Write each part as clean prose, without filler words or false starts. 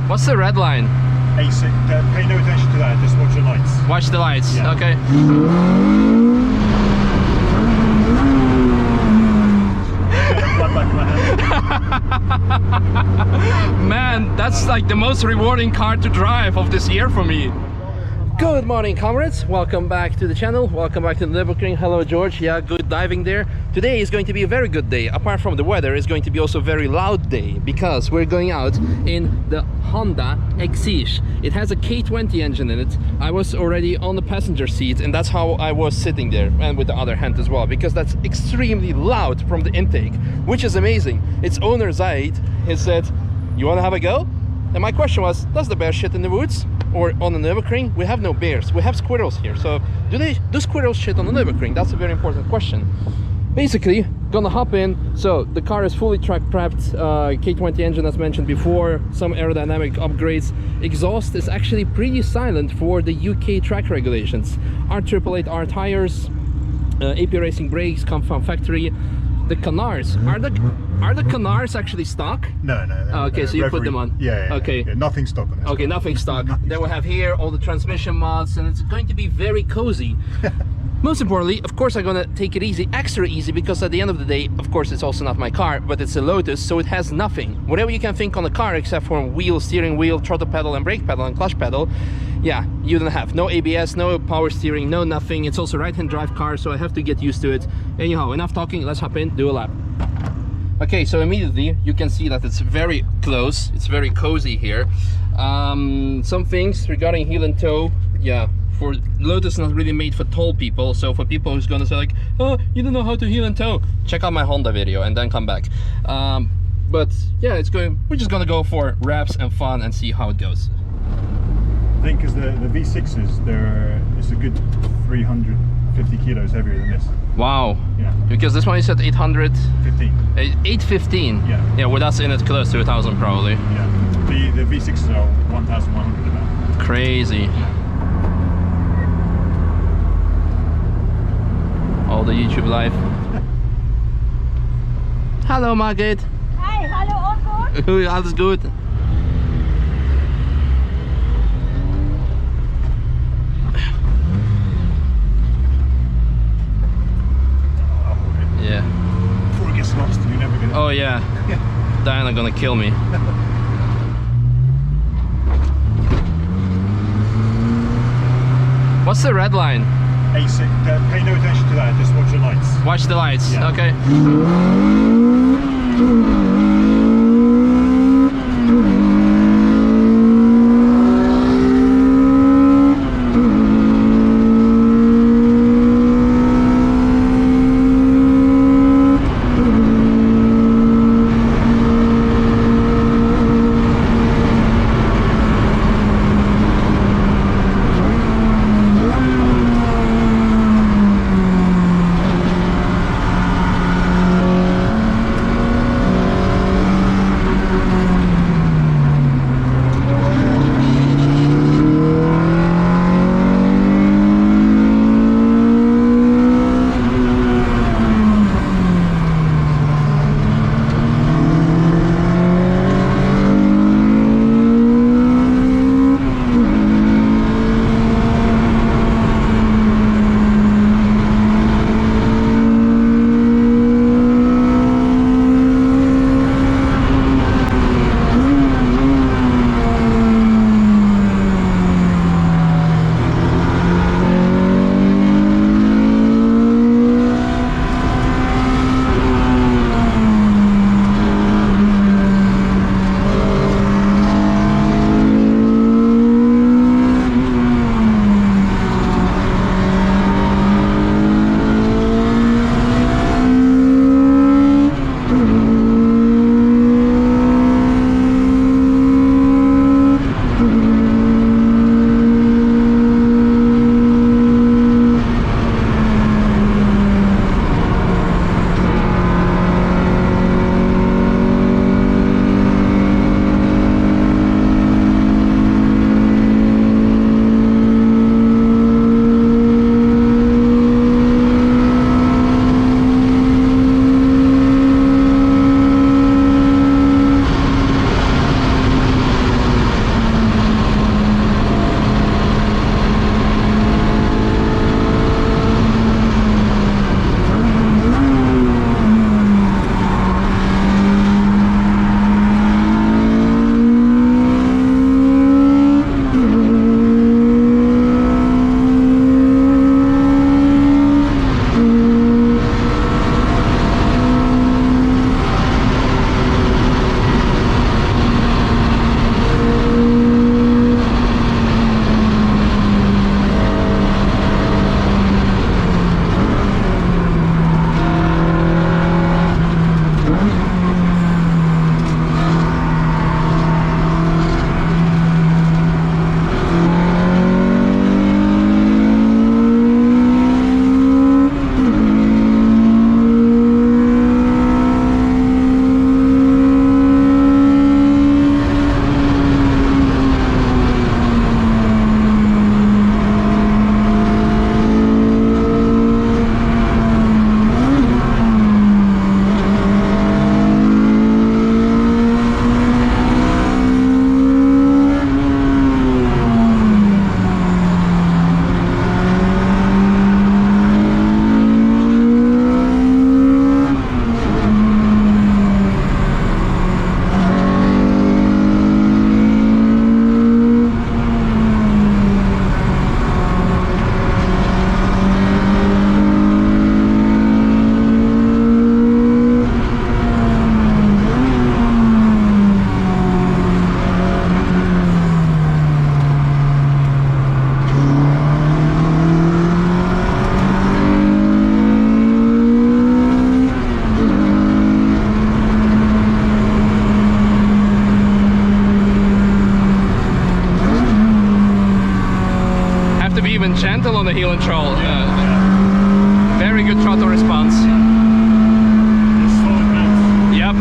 What's the red line? Basic. Pay no attention to that. Just watch the lights. Watch the lights. Yeah. Okay. Man, that's like the most rewarding car to drive of this year for me. Good morning, comrades. Welcome back to the channel. Welcome back to the Nürburgring. Hello, George. Yeah, good diving there. Today is going to be a very good day. Apart from the weather, it's going to be also a very loud day because we're going out in the Honda Exige. It has a K20 engine in it. I was already on the passenger seat, and that's how I was sitting there, and with the other hand as well, because that's extremely loud from the intake, which is amazing. Its owner, Zaid, he said, "You want to have a go?" And my question was, does the bear shit in the woods? Or on the Nürburgring? We have no bears, we have squirrels here. So do squirrels shit on the Nürburgring? That's a very important question. Basically, gonna hop in. So the car is fully track prepped, K20 engine as mentioned before, some aerodynamic upgrades. Exhaust is actually pretty silent for the UK track regulations. R888R tires, AP Racing brakes come from factory. The canards, are the canards actually stock? No. Okay, so you put them on. Yeah. Okay. Yeah, nothing stock on this. Okay, nothing stock. Then we have here all the transmission mods, and it's going to be very cozy. Most importantly, of course, I'm gonna take it easy, extra easy, because at the end of the day, of course, it's also not my car, but it's a Lotus, so it has nothing. Whatever you can think on the car, except for wheel, steering wheel, throttle pedal, and brake pedal, and clutch pedal, yeah, you don't have. No ABS, no power steering, no nothing. It's also right-hand drive car, so I have to get used to it. Anyhow, enough talking, let's hop in, do a lap. Okay, so immediately you can see that it's very close, it's very cozy here. Some things regarding heel and toe, yeah, for Lotus not really made for tall people, so for people who's gonna say like, oh, you don't know how to heel and toe, check out my Honda video and then come back. But yeah, we're just gonna go for reps and fun and see how it goes. I think because the V6s, it's a good 350 kilos heavier than this. Wow. Yeah. Because this one is at 815. 815. Yeah. Yeah, with us in it close to 1,000 probably. Yeah. The V6s are 1,100 about. Crazy. All the YouTube live. Hallo Margit. Hi, hallo Otto. Alles gut. Yeah. Before it gets lost, you're never gonna. Oh yeah. Diana gonna kill me. What's the red line? Basic. Pay no attention to that. Just watch the lights. Watch the lights. Yeah. Okay. and gentle on the heel and troll. Very good throttle response. Yep.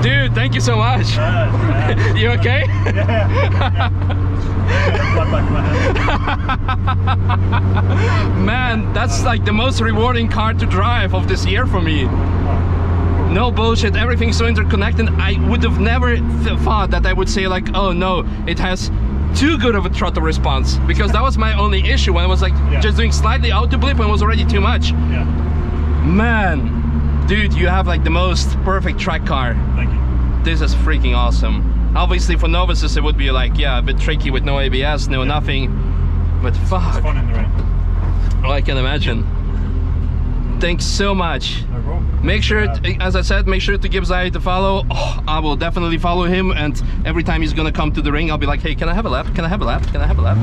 Dude, thank you so much. You okay? Yeah. Blood back in my head. Man, that's like the most rewarding car to drive of this year for me. No bullshit, everything's so interconnected. I would have never thought that I would say like, oh no, it has too good of a throttle response, because that was my only issue when I was like just doing slightly auto blip and it was already too much. Yeah. Man, dude, you have like the most perfect track car. Thank you. This is freaking awesome. Obviously for novices it would be like, yeah, a bit tricky with no ABS, no nothing, but fuck. It's fun in the rain. Oh, I can imagine. Thanks so much. No problem. Make sure, as I said, make sure to give Zai a follow. Oh, I will definitely follow him, and every time he's gonna come to the ring, I'll be like, hey, can I have a lap? Can I have a lap? Can I have a lap?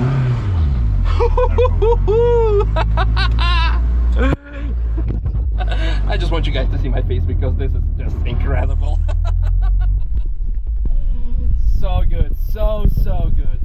I just want you guys to see my face because this is just incredible. So good, so good.